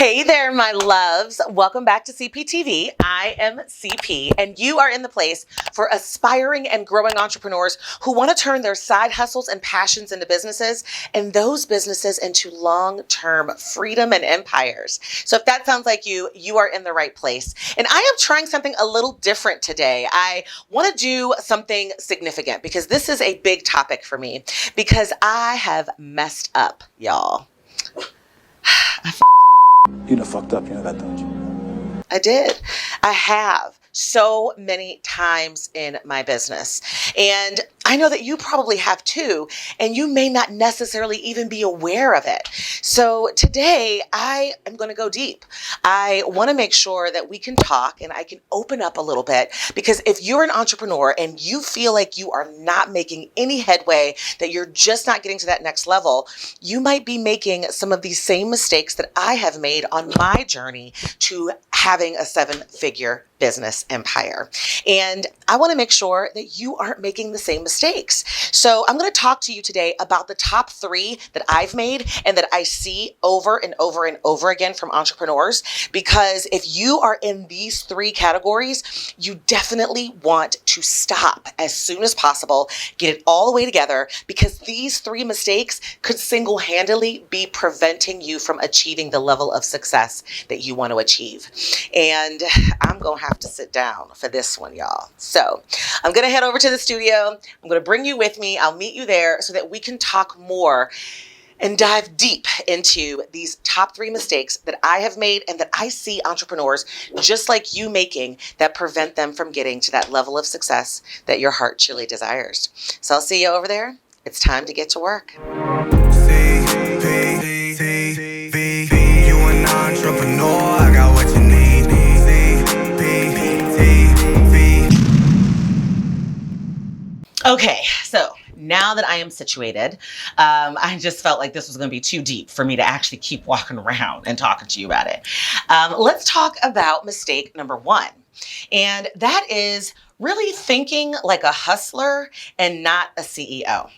Hey there, my loves. Welcome back to CPTV. I am CP, and you are in the place for aspiring and growing entrepreneurs who want to turn their side hustles and passions into businesses, and those businesses into long-term freedom and empires. So if that sounds like you, you are in the right place. And I am trying something a little different today. I want to do something significant because this is a big topic for me because I have messed up, y'all. You done fucked up, you know that, don't you? I did. I have so many times in my business. And I know that you probably have too, and you may not necessarily even be aware of it. So today I am going to go deep. I want to make sure that we can talk and I can open up a little bit, because if you're an entrepreneur and you feel like you are not making any headway, that you're just not getting to that next level, you might be making some of these same mistakes that I have made on my journey to having a 7-figure business empire. And I want to make sure that you aren't making the same mistakes. So I'm going to talk to you today about the top 3 that I've made and that I see over and over and over again from entrepreneurs. Because if you are in these 3 categories, you definitely want to stop as soon as possible, get it all the way together, because these 3 mistakes could single-handedly be preventing you from achieving the level of success that you want to achieve. And I'm going to have to sit down for this one, y'all. So I'm going to head over to the studio. I'm going to bring you with me. I'll meet you there so that we can talk more and dive deep into these top 3 mistakes that I have made and that I see entrepreneurs just like you making that prevent them from getting to that level of success that your heart truly desires. So I'll see you over there. It's time to get to work. CPTV, you an entrepreneur, I got what you need. Okay, so now that I am situated, I just felt like this was going to be too deep for me to actually keep walking around and talking to you about it. Let's talk about mistake number 1. And that is really thinking like a hustler and not a CEO.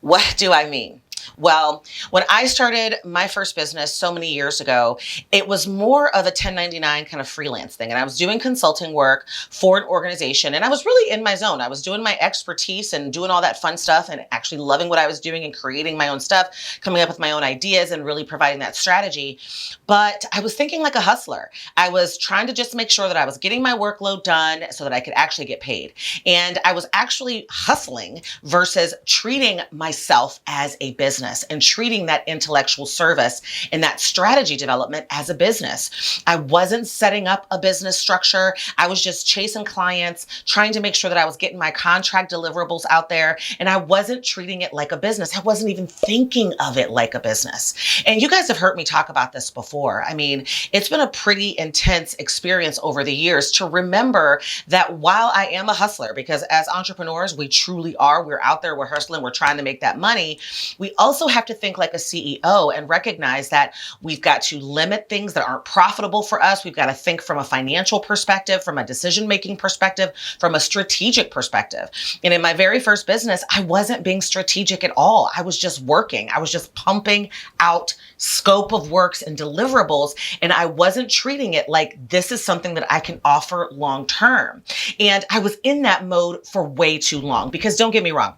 What do I mean? Well, when I started my first business so many years ago, it was more of a 1099 kind of freelance thing. And I was doing consulting work for an organization, and I was really in my zone. I was doing my expertise and doing all that fun stuff and actually loving what I was doing and creating my own stuff, coming up with my own ideas and really providing that strategy. But I was thinking like a hustler. I was trying to just make sure that I was getting my workload done so that I could actually get paid. And I was actually hustling versus treating myself as a business and treating that intellectual service and that strategy development as a business. I wasn't setting up a business structure. I was just chasing clients, trying to make sure that I was getting my contract deliverables out there. And I wasn't treating it like a business. I wasn't even thinking of it like a business. And you guys have heard me talk about this before. I mean, it's been a pretty intense experience over the years to remember that while I am a hustler, because as entrepreneurs, we truly are, we're out there, we're hustling, we're trying to make that money. We also have to think like a CEO and recognize that we've got to limit things that aren't profitable for us. We've got to think from a financial perspective, from a decision-making perspective, from a strategic perspective. And in my very first business, I wasn't being strategic at all. I was just working. I was just pumping out scope of works and deliverables. And I wasn't treating it like this is something that I can offer long-term. And I was in that mode for way too long, because don't get me wrong,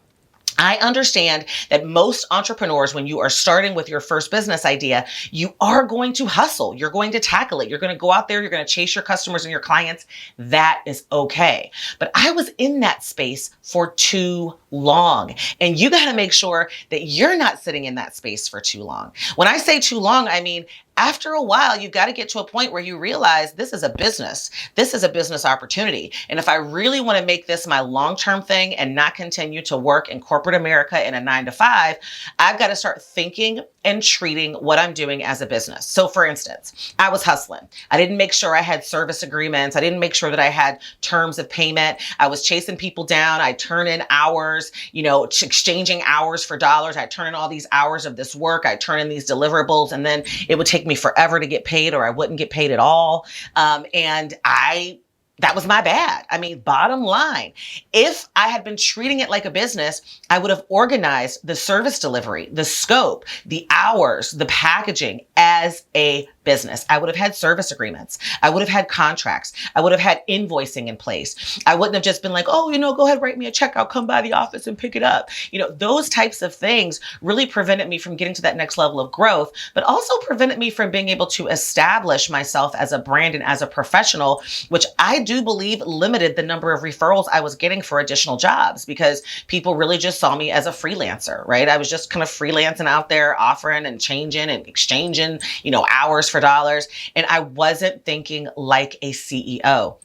I understand that most entrepreneurs, when you are starting with your first business idea, you are going to hustle. You're going to tackle it. You're going to go out there. You're going to chase your customers and your clients. That is okay. But I was in that space for too long. And you got to make sure that you're not sitting in that space for too long. When I say too long, I mean, after a while, you've got to get to a point where you realize this is a business. This is a business opportunity. And if I really want to make this my long-term thing and not continue to work in corporate America in a 9-to-5, I've got to start thinking and treating what I'm doing as a business. So for instance, I was hustling. I didn't make sure I had service agreements. I didn't make sure that I had terms of payment. I was chasing people down. I turn in hours, exchanging hours for dollars. I turn in all these hours of this work. I turn in these deliverables, and then it would take me forever to get paid, or I wouldn't get paid at all. That was my bad. I mean, bottom line, if I had been treating it like a business, I would have organized the service delivery, the scope, the hours, the packaging as a business. I would have had service agreements. I would have had contracts. I would have had invoicing in place. I wouldn't have just been like, oh, go ahead, write me a check. I'll come by the office and pick it up. Those types of things really prevented me from getting to that next level of growth, but also prevented me from being able to establish myself as a brand and as a professional, which I do believe limited the number of referrals I was getting for additional jobs because people really just saw me as a freelancer, right? I was just kind of freelancing out there, offering and changing and exchanging, hours for dollars. And I wasn't thinking like a CEO.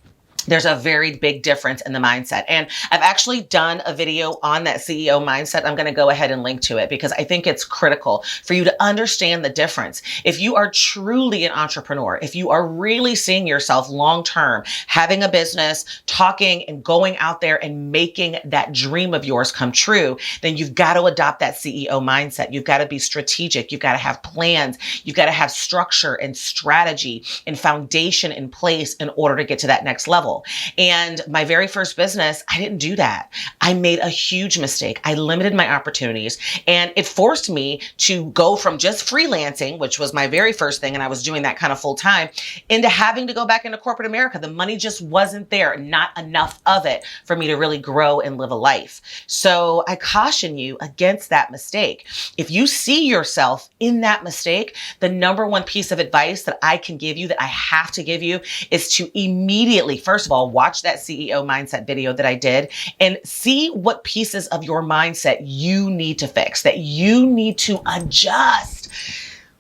There's a very big difference in the mindset. And I've actually done a video on that CEO mindset. I'm going to go ahead and link to it because I think it's critical for you to understand the difference. If you are truly an entrepreneur, if you are really seeing yourself long-term, having a business, talking and going out there and making that dream of yours come true, then you've got to adopt that CEO mindset. You've got to be strategic. You've got to have plans. You've got to have structure and strategy and foundation in place in order to get to that next level. And my very first business, I didn't do that. I made a huge mistake. I limited my opportunities and it forced me to go from just freelancing, which was my very first thing. And I was doing that kind of full time into having to go back into corporate America. The money just wasn't there, not enough of it for me to really grow and live a life. So I caution you against that mistake. If you see yourself in that mistake, the number one piece of advice that I can give you, that I have to give you, is to immediately, first of all, watch that CEO mindset video that I did and see what pieces of your mindset you need to fix, that you need to adjust.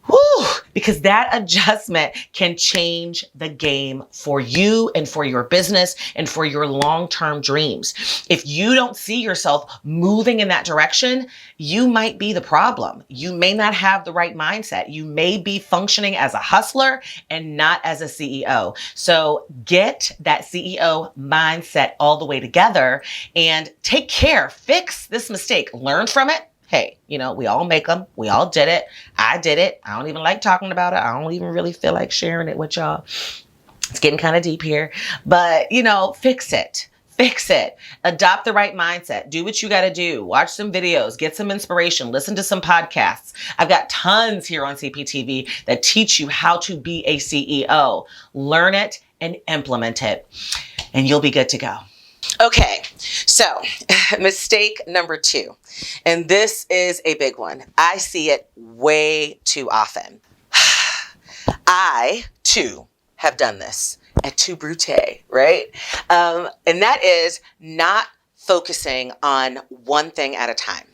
Whew, because that adjustment can change the game for you and for your business and for your long-term dreams. If you don't see yourself moving in that direction, you might be the problem. You may not have the right mindset. You may be functioning as a hustler and not as a CEO. So get that CEO mindset all the way together and take care, fix this mistake, learn from it. Hey, we all make them. We all did it. I did it. I don't even like talking about it. I don't even really feel like sharing it with y'all. It's getting kind of deep here, but fix it. Fix it. Adopt the right mindset. Do what you got to do. Watch some videos, get some inspiration, listen to some podcasts. I've got tons here on CPTV that teach you how to be a CEO. Learn it and implement it, and you'll be good to go. Okay, so mistake number 2, and this is a big one. I see it way too often. I, too, have done this at tout brute, right? And that is not focusing on one thing at a time.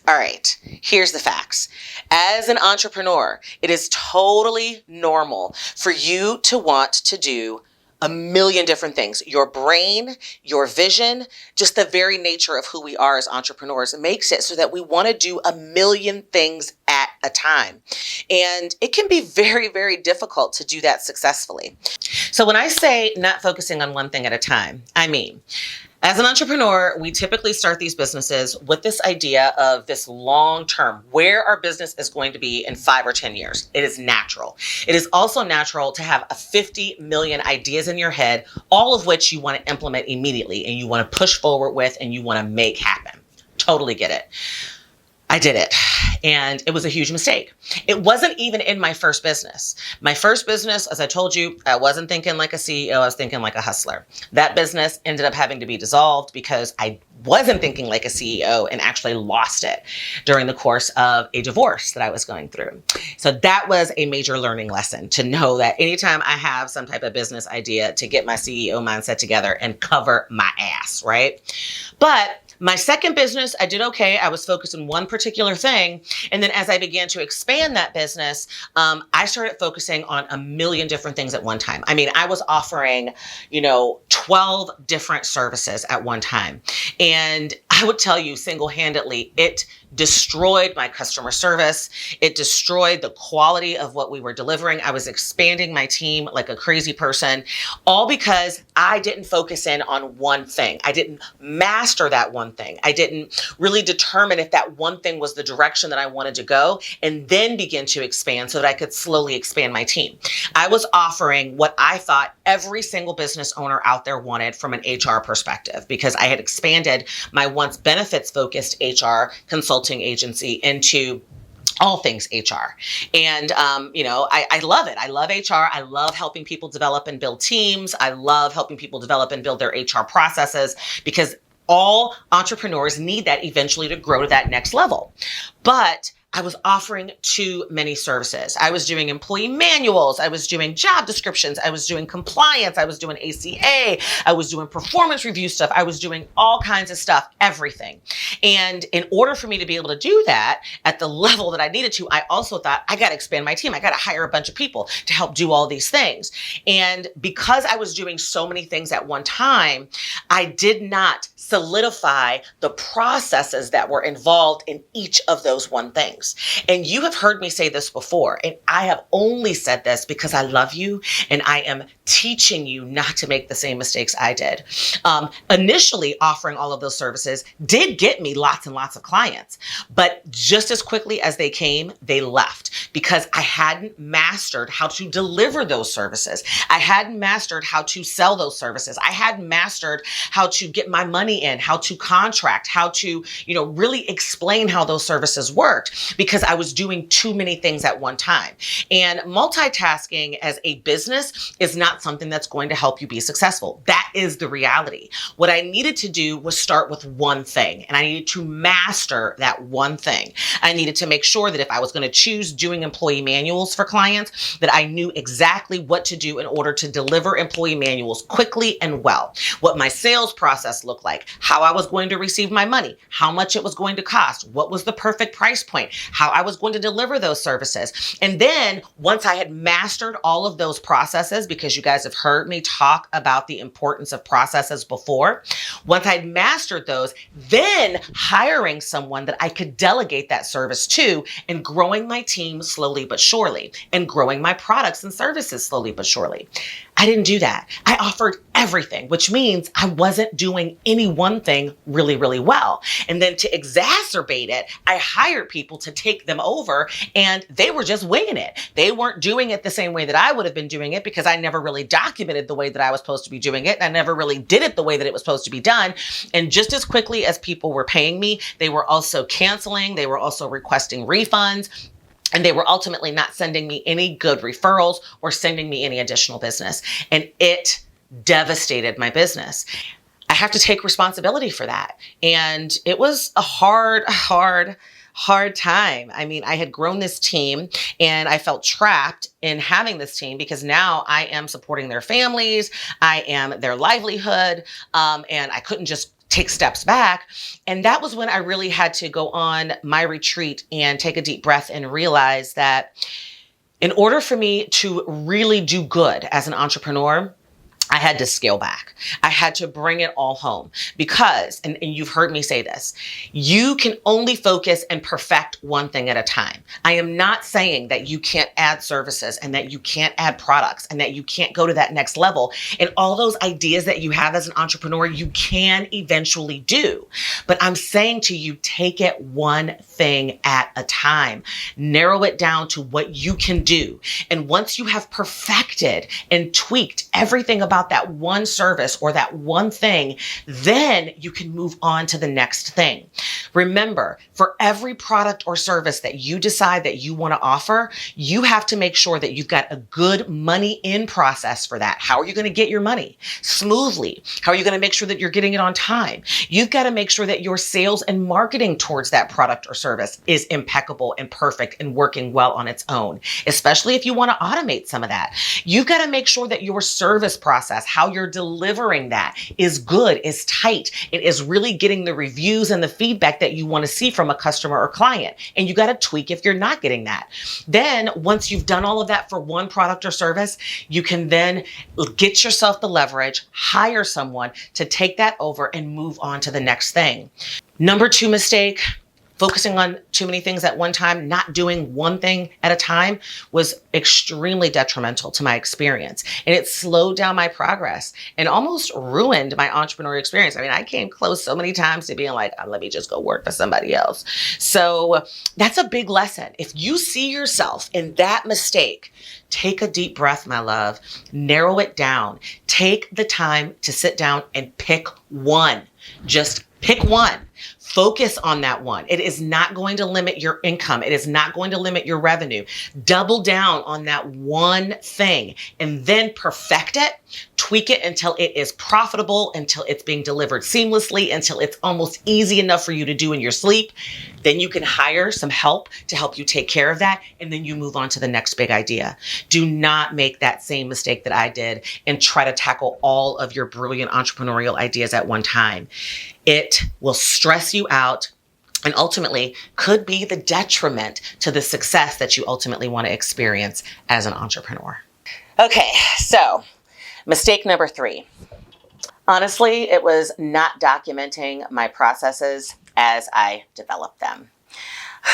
All right, here's the facts. As an entrepreneur, it is totally normal for you to want to do a million different things. Your brain, your vision, just the very nature of who we are as entrepreneurs makes it so that we want to do a million things at a time. And it can be very, very difficult to do that successfully. So when I say not focusing on one thing at a time, I mean, as an entrepreneur, we typically start these businesses with this idea of this long term, where our business is going to be in 5 or 10 years. It is natural. It is also natural to have 50 million ideas in your head, all of which you want to implement immediately and you want to push forward with and you want to make happen. Totally get it. I did it. And it was a huge mistake. It wasn't even in my first business. My first business, as I told you, I wasn't thinking like a CEO. I was thinking like a hustler. That business ended up having to be dissolved because I wasn't thinking like a CEO and actually lost it during the course of a divorce that I was going through. So that was a major learning lesson, to know that anytime I have some type of business idea, to get my CEO mindset together and cover my ass, right? But my second business, I did okay. I was focused on one particular thing. And then as I began to expand that business, I started focusing on a million different things at one time. I mean, I was offering, 12 different services at one time. And I would tell you single-handedly, it destroyed my customer service. It destroyed the quality of what we were delivering. I was expanding my team like a crazy person, all because I didn't focus in on one thing. I didn't master that one thing. I didn't really determine if that one thing was the direction that I wanted to go, and then begin to expand so that I could slowly expand my team. I was offering what I thought every single business owner out there wanted from an HR perspective, because I had expanded my once benefits focused HR consulting agency into all things HR. And, I love it. I love HR. I love helping people develop and build teams. I love helping people develop and build their HR processes, because all entrepreneurs need that eventually to grow to that next level. But I was offering too many services. I was doing employee manuals. I was doing job descriptions. I was doing compliance. I was doing ACA. I was doing performance review stuff. I was doing all kinds of stuff, everything. And in order for me to be able to do that at the level that I needed to, I also thought I got to expand my team. I got to hire a bunch of people to help do all these things. And because I was doing so many things at one time, I did not solidify the processes that were involved in each of those one things. And you have heard me say this before, and I have only said this because I love you and I am teaching you not to make the same mistakes I did. Initially, offering all of those services did get me lots and lots of clients, but just as quickly as they came, they left because I hadn't mastered how to deliver those services. I hadn't mastered how to sell those services. I hadn't mastered how to get my money in, how to contract, how to, really explain how those services worked, because I was doing too many things at one time. And multitasking as a business is not something that's going to help you be successful. That is the reality. What I needed to do was start with one thing, and I needed to master that one thing. I needed to make sure that if I was going to choose doing employee manuals for clients, that I knew exactly what to do in order to deliver employee manuals quickly and well, what my sales process looked like, how I was going to receive my money, how much it was going to cost, what was the perfect price point, how I was going to deliver those services. And then once I had mastered all of those processes, because you guys have heard me talk about the importance of processes before, once I'd mastered those, then hiring someone that I could delegate that service to, and growing my team slowly but surely, and growing my products and services slowly but surely. I didn't do that. I offered everything, which means I wasn't doing any one thing really, really well. And then to exacerbate it, I hired people to take them over, and they were just winging it. They weren't doing it the same way that I would have been doing it, because I never really documented the way that I was supposed to be doing it. And I never really did it the way that it was supposed to be done. And just as quickly as people were paying me, they were also canceling. They were also requesting refunds. And they were ultimately not sending me any good referrals or sending me any additional business. And it devastated my business. I have to take responsibility for that. And it was a hard time. I mean, I had grown this team and I felt trapped in having this team, because now I am supporting their families. I am their livelihood. And I couldn't just take steps back. And that was when I really had to go on my retreat and take a deep breath and realize that in order for me to really do good as an entrepreneur, I had to scale back. I had to bring it all home, because, and you've heard me say this, you can only focus and perfect one thing at a time. I am not saying that you can't add services and that you can't add products and that you can't go to that next level. And all those ideas that you have as an entrepreneur, you can eventually do. But I'm saying to you, take it one thing at a time. Narrow it down to what you can do. And once you have perfected and tweaked everything about that one service or that one thing, then you can move on to the next thing. Remember, for every product or service that you decide that you want to offer, you have to make sure that you've got a good money in process for that. How are you going to get your money smoothly? How are you going to make sure that you're getting it on time? You've got to make sure that your sales and marketing towards that product or service is impeccable and perfect and working well on its own, especially if you want to automate some of that. You've got to make sure that your service process, how you're delivering that, is good, is tight. It is really getting the reviews and the feedback that you want to see from a customer or client. And you got to tweak if you're not getting that. Then once you've done all of that for one product or service, you can then get yourself the leverage, hire someone to take that over and move on to the next thing. Number 2 mistake, focusing on too many things at one time, not doing one thing at a time, was extremely detrimental to my experience. And it slowed down my progress and almost ruined my entrepreneurial experience. I mean, I came close so many times to being like, let me just go work for somebody else. So that's a big lesson. If you see yourself in that mistake, take a deep breath, my love, narrow it down. Take the time to sit down and pick one. Just pick one. Focus on that one. It is not going to limit your income. It is not going to limit your revenue. Double down on that one thing and then perfect it, tweak it until it is profitable, until it's being delivered seamlessly, until it's almost easy enough for you to do in your sleep. Then you can hire some help to help you take care of that. And then you move on to the next big idea. Do not make that same mistake that I did and try to tackle all of your brilliant entrepreneurial ideas at one time. It will stress you out and ultimately could be the detriment to the success that you ultimately want to experience as an entrepreneur. Okay, so mistake number 3. Honestly, it was not documenting my processes as I developed them.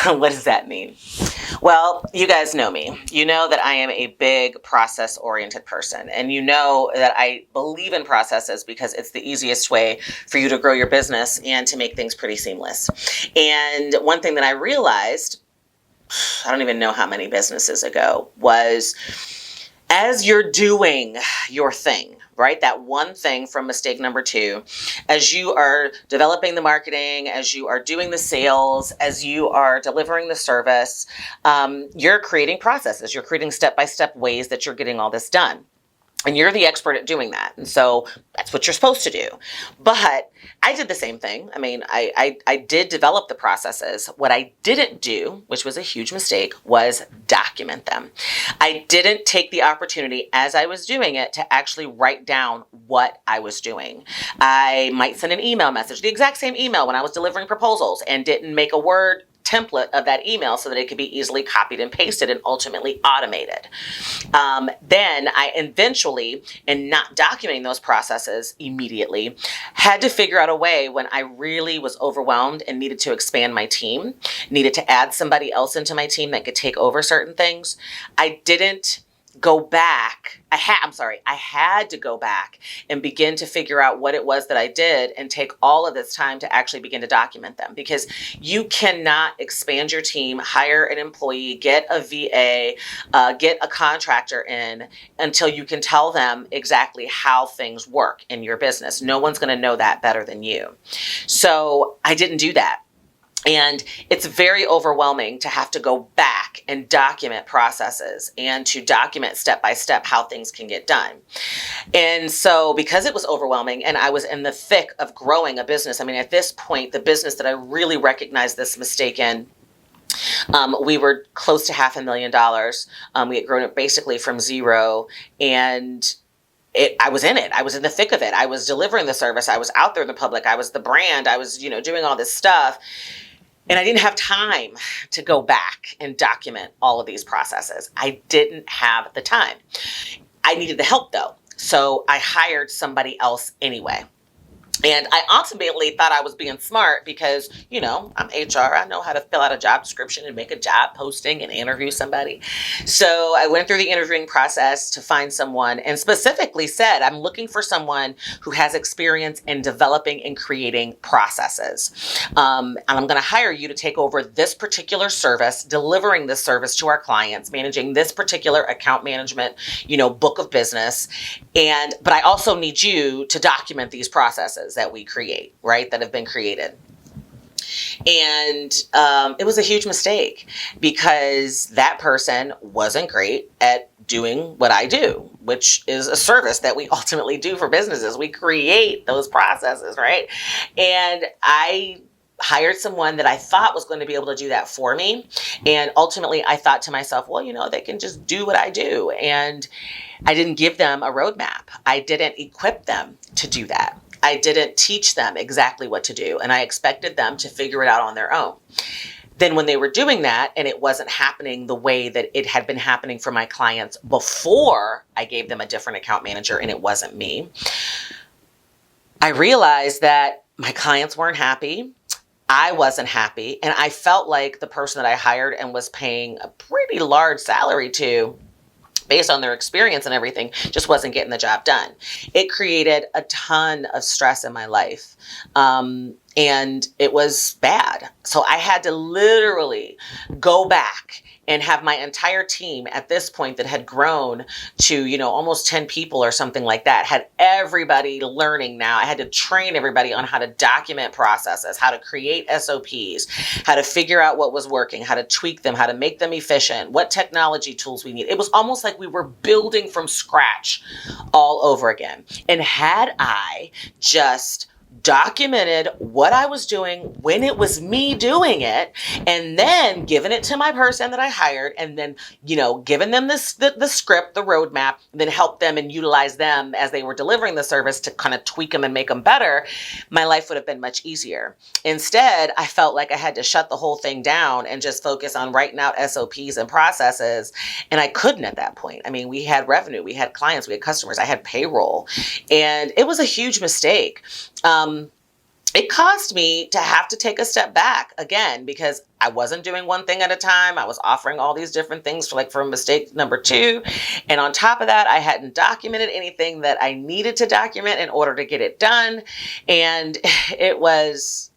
What does that mean? Well, you guys know me. You know that I am a big process-oriented person. And you know that I believe in processes because it's the easiest way for you to grow your business and to make things pretty seamless. And one thing that I realized, I don't even know how many businesses ago, was as you're doing your thing, right? That one thing from mistake number 2, as you are developing the marketing, as you are doing the sales, as you are delivering the service, you're creating processes. You're creating step-by-step ways that you're getting all this done. And you're the expert at doing that. And so that's what you're supposed to do. But I did the same thing. I mean, I did develop the processes. What I didn't do, which was a huge mistake, was document them. I didn't take the opportunity as I was doing it to actually write down what I was doing. I might send an email message, the exact same email when I was delivering proposals, and didn't make a Word template of that email so that it could be easily copied and pasted and ultimately automated. Then I eventually, in not documenting those processes immediately, had to figure out a way when I really was overwhelmed and needed to expand my team, needed to add somebody else into my team that could take over certain things. I didn't go back. I had to go back and begin to figure out what it was that I did and take all of this time to actually begin to document them, because you cannot expand your team, hire an employee, get a VA, get a contractor in until you can tell them exactly how things work in your business. No one's going to know that better than you. So I didn't do that. And it's very overwhelming to have to go back and document processes and to document step by step how things can get done. And so because it was overwhelming and I was in the thick of growing a business, I mean, at this point, the business that I really recognized this mistake in, we were close to $500,000. We had grown it basically from zero, and I was in it. I was in the thick of it. I was delivering the service. I was out there in the public. I was the brand. I was, doing all this stuff. And I didn't have time to go back and document all of these processes. I didn't have the time. I needed the help though. So I hired somebody else anyway. And I ultimately thought I was being smart because, I'm HR. I know how to fill out a job description and make a job posting and interview somebody. So I went through the interviewing process to find someone and specifically said, I'm looking for someone who has experience in developing and creating processes. And I'm going to hire you to take over this particular service, delivering this service to our clients, managing this particular account management, book of business. But I also need you to document these processes that we create, right? That have been created. And it was a huge mistake because that person wasn't great at doing what I do, which is a service that we ultimately do for businesses. We create those processes, right? And I hired someone that I thought was going to be able to do that for me. And ultimately I thought to myself, well, they can just do what I do. And I didn't give them a roadmap. I didn't equip them to do that. I didn't teach them exactly what to do, and I expected them to figure it out on their own. Then when they were doing that and it wasn't happening the way that it had been happening for my clients before I gave them a different account manager and it wasn't me, I realized that my clients weren't happy. I wasn't happy, and I felt like the person that I hired and was paying a pretty large salary to, based on their experience and everything, just wasn't getting the job done. It created a ton of stress in my life. and it was bad. So I had to literally go back and have my entire team at this point that had grown to, almost 10 people or something like that, had everybody learning now. I had to train everybody on how to document processes, how to create SOPs, how to figure out what was working, how to tweak them, how to make them efficient, what technology tools we need. It was almost like we were building from scratch all over again. And had I just documented what I was doing when it was me doing it, and then given it to my person that I hired, and then, given them the script, the roadmap, and then help them and utilize them as they were delivering the service to kind of tweak them and make them better, my life would have been much easier. Instead, I felt like I had to shut the whole thing down and just focus on writing out SOPs and processes. And I couldn't at that point. I mean, we had revenue, we had clients, we had customers, I had payroll, and it was a huge mistake. It caused me to have to take a step back again, because I wasn't doing one thing at a time. I was offering all these different things for mistake number 2. And on top of that, I hadn't documented anything that I needed to document in order to get it done. And it was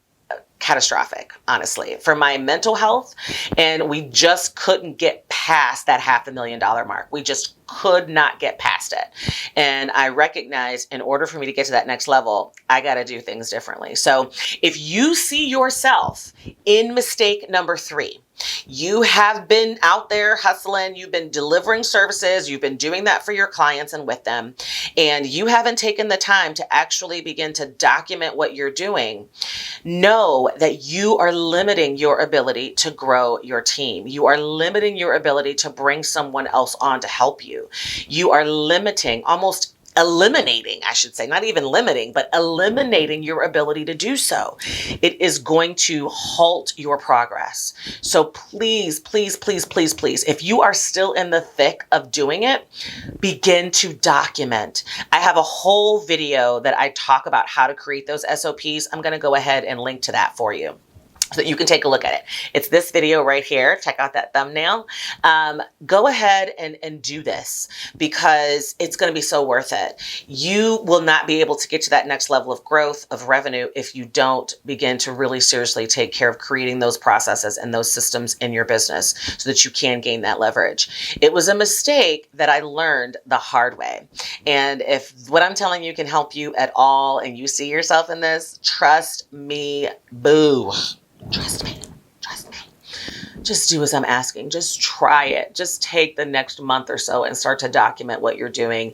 catastrophic, honestly, for my mental health. And we just couldn't get past that $500,000 mark. We just could not get past it. And I recognized in order for me to get to that next level, I got to do things differently. So if you see yourself in mistake number 3, you have been out there hustling, you've been delivering services, you've been doing that for your clients and with them, and you haven't taken the time to actually begin to document what you're doing, know that you are limiting your ability to grow your team. You are limiting your ability to bring someone else on to help you. You are limiting, almost eliminating, I should say, not even limiting, but eliminating your ability to do so. It is going to halt your progress. So please, please, please, please, please, if you are still in the thick of doing it, begin to document. I have a whole video that I talk about how to create those SOPs. I'm going to go ahead and link to that for you, so that you can take a look at it. It's this video right here. Check out that thumbnail. Go ahead and do this, because it's going to be so worth it. You will not be able to get to that next level of growth, of revenue, if you don't begin to really seriously take care of creating those processes and those systems in your business so that you can gain that leverage. It was a mistake that I learned the hard way. And if what I'm telling you can help you at all and you see yourself in this, trust me, boo. Trust me. Just do as I'm asking. Just try it. Just take the next month or so and start to document what you're doing.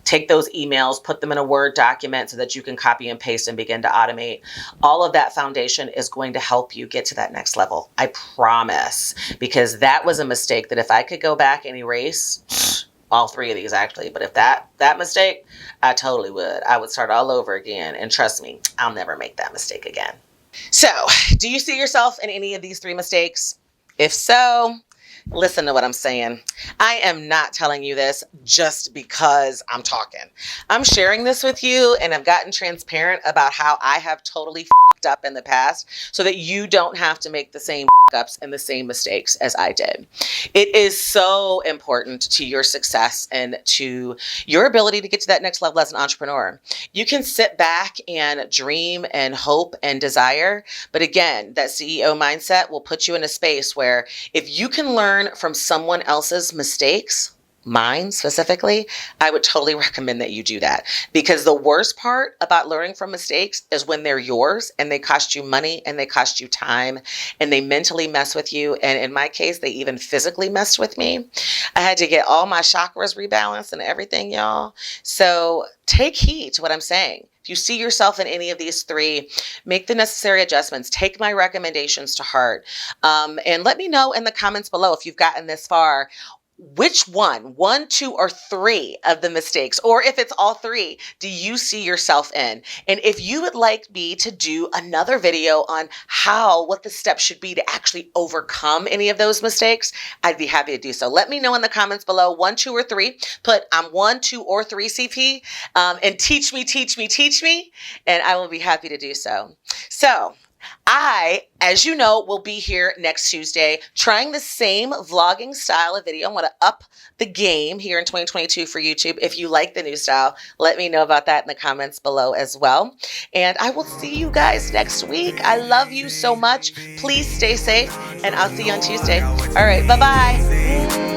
Take those emails, put them in a Word document so that you can copy and paste and begin to automate. All of that foundation is going to help you get to that next level. I promise, because that was a mistake that if I could go back and erase all 3 of these actually, but if that mistake, I totally would. I would start all over again. And trust me, I'll never make that mistake again. So, do you see yourself in any of these 3 mistakes? If so, listen to what I'm saying. I am not telling you this just because I'm talking. I'm sharing this with you, and I've gotten transparent about how I have totally fucked up in the past so that you don't have to make the same ups and the same mistakes as I did. It is so important to your success and to your ability to get to that next level as an entrepreneur. You can sit back and dream and hope and desire, but again, that CEO mindset will put you in a space where if you can learn from someone else's mistakes, mine specifically, I would totally recommend that you do that, because the worst part about learning from mistakes is when they're yours and they cost you money and they cost you time and they mentally mess with you. And in my case, they even physically messed with me. I had to get all my chakras rebalanced and everything, y'all. So take heed to what I'm saying. If you see yourself in any of these 3, make the necessary adjustments. Take my recommendations to heart. And let me know in the comments below if you've gotten this far, which one, 2, or 3 of the mistakes, or if it's all 3, do you see yourself in? And if you would like me to do another video on what the steps should be to actually overcome any of those mistakes, I'd be happy to do so. Let me know in the comments below, 1, 2, or 3. Put I'm 1, 2, or 3 CP, and teach me, and I will be happy to do so. So I, as you know, will be here next Tuesday trying the same vlogging style of video. I want to up the game here in 2022 for YouTube. If you like the new style, let me know about that in the comments below as well. And I will see you guys next week. I love you so much. Please stay safe, and I'll see you on Tuesday. All right, bye-bye.